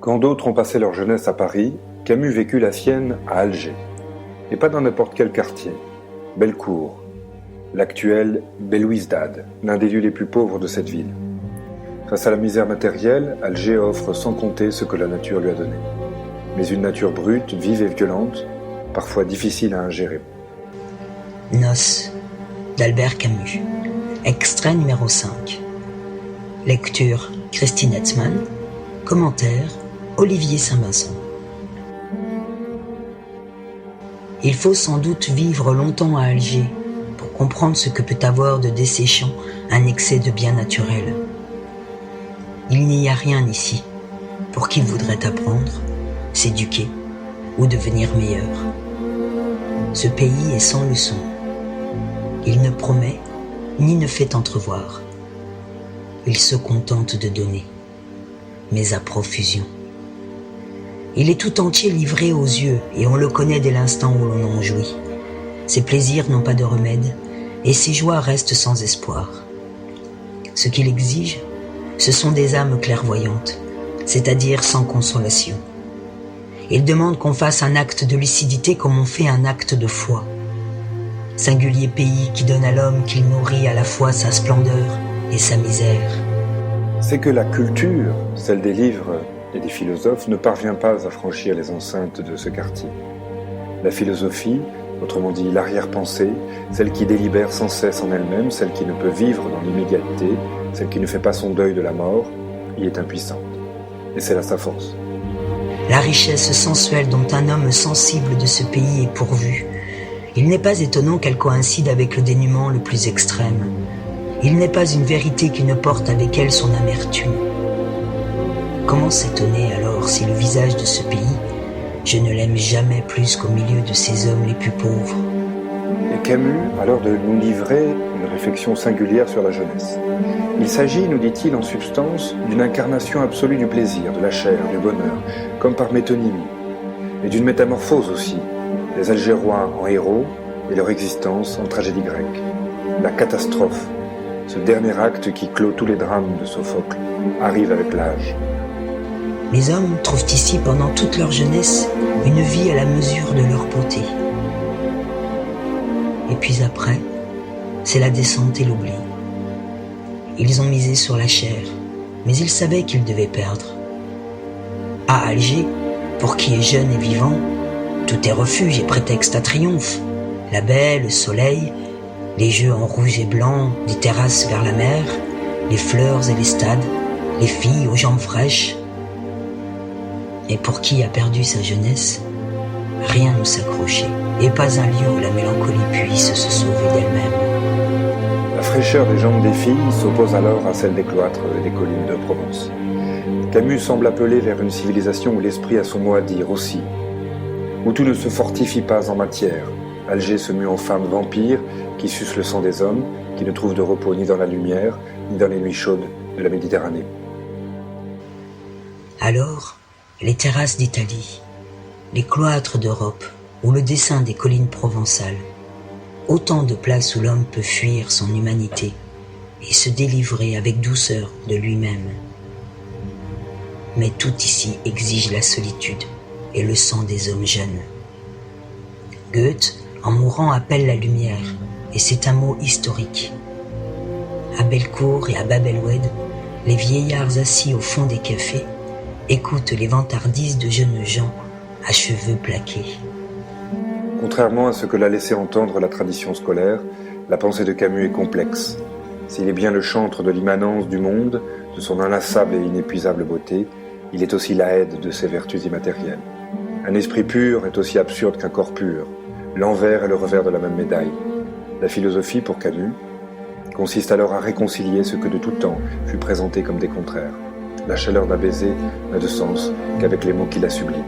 Quand d'autres ont passé leur jeunesse à Paris, Camus vécut la sienne à Alger. Et pas dans n'importe quel quartier. Bellecour, l'actuel Belouizdad, l'un des lieux les plus pauvres de cette ville. Face à la misère matérielle, Alger offre sans compter ce que la nature lui a donné. Mais une nature brute, vive et violente, parfois difficile à ingérer. Noces d'Albert Camus. Extrait numéro 5. Lecture Christine Hetzmann. Commentaire Olivier Saint-Vincent. Il faut sans doute vivre longtemps à Alger pour comprendre ce que peut avoir de desséchant un excès de bien naturel. Il n'y a rien ici pour qui voudrait apprendre, s'éduquer ou devenir meilleur. Ce pays est sans leçon. Il ne promet ni ne fait entrevoir. Il se contente de donner, mais à profusion. Il est tout entier livré aux yeux et on le connaît dès l'instant où l'on en jouit. Ses plaisirs n'ont pas de remède et ses joies restent sans espoir. Ce qu'il exige, ce sont des âmes clairvoyantes, c'est-à-dire sans consolation. Il demande qu'on fasse un acte de lucidité comme on fait un acte de foi. Singulier pays qui donne à l'homme qu'il nourrit à la fois sa splendeur et sa misère. C'est que la culture, celle des livres et des philosophes, ne parvient pas à franchir les enceintes de ce quartier. La philosophie, autrement dit l'arrière-pensée, celle qui délibère sans cesse en elle-même, celle qui ne peut vivre dans l'immédiateté, celle qui ne fait pas son deuil de la mort, y est impuissante. Et c'est là sa force. La richesse sensuelle dont un homme sensible de ce pays est pourvu, il n'est pas étonnant qu'elle coïncide avec le dénuement le plus extrême. Il n'est pas une vérité qui ne porte avec elle son amertume. Comment s'étonner alors si le visage de ce pays, je ne l'aime jamais plus qu'au milieu de ces hommes les plus pauvres. Et Camus a l'air de nous livrer une réflexion singulière sur la jeunesse. Il s'agit, nous dit-il en substance, d'une incarnation absolue du plaisir, de la chair, du bonheur, comme par métonymie, et d'une métamorphose aussi, les Algérois en héros et leur existence en tragédie grecque. La catastrophe, ce dernier acte qui clôt tous les drames de Sophocle, arrive avec l'âge. Les hommes trouvent ici pendant toute leur jeunesse une vie à la mesure de leur beauté. Et puis après, c'est la descente et l'oubli. Ils ont misé sur la chair, mais ils savaient qu'ils devaient perdre. À Alger, pour qui est jeune et vivant, tout est refuge et prétexte à triomphe. La baie, le soleil, les jeux en rouge et blanc, des terrasses vers la mer, les fleurs et les stades, les filles aux jambes fraîches. Et pour qui a perdu sa jeunesse, rien ne s'accrochait, et pas un lieu où la mélancolie puisse se sauver d'elle-même. La fraîcheur des jambes des filles s'oppose alors à celle des cloîtres et des collines de Provence. Camus semble appeler vers une civilisation où l'esprit a son mot à dire aussi, où tout ne se fortifie pas en matière. Alger se mue en femme vampire qui suce le sang des hommes, qui ne trouve de repos ni dans la lumière, ni dans les nuits chaudes de la Méditerranée. Alors, les terrasses d'Italie, les cloîtres d'Europe ou le dessin des collines provençales, autant de places où l'homme peut fuir son humanité et se délivrer avec douceur de lui-même. Mais tout ici exige la solitude et le sang des hommes jeunes. Goethe, en mourant, appelle la lumière, et c'est un mot historique. À Bellecour et à Bab el-Oued, les vieillards assis au fond des cafés écoutent les vantardises de jeunes gens à cheveux plaqués. Contrairement à ce que l'a laissé entendre la tradition scolaire, la pensée de Camus est complexe. S'il est bien le chantre de l'immanence du monde, de son inlassable et inépuisable beauté, il est aussi la aide de ses vertus immatérielles. Un esprit pur est aussi absurde qu'un corps pur. L'envers et le revers de la même médaille. La philosophie, pour Camus, consiste alors à réconcilier ce que de tout temps fut présenté comme des contraires. La chaleur d'un baiser n'a de sens qu'avec les mots qui la subliment.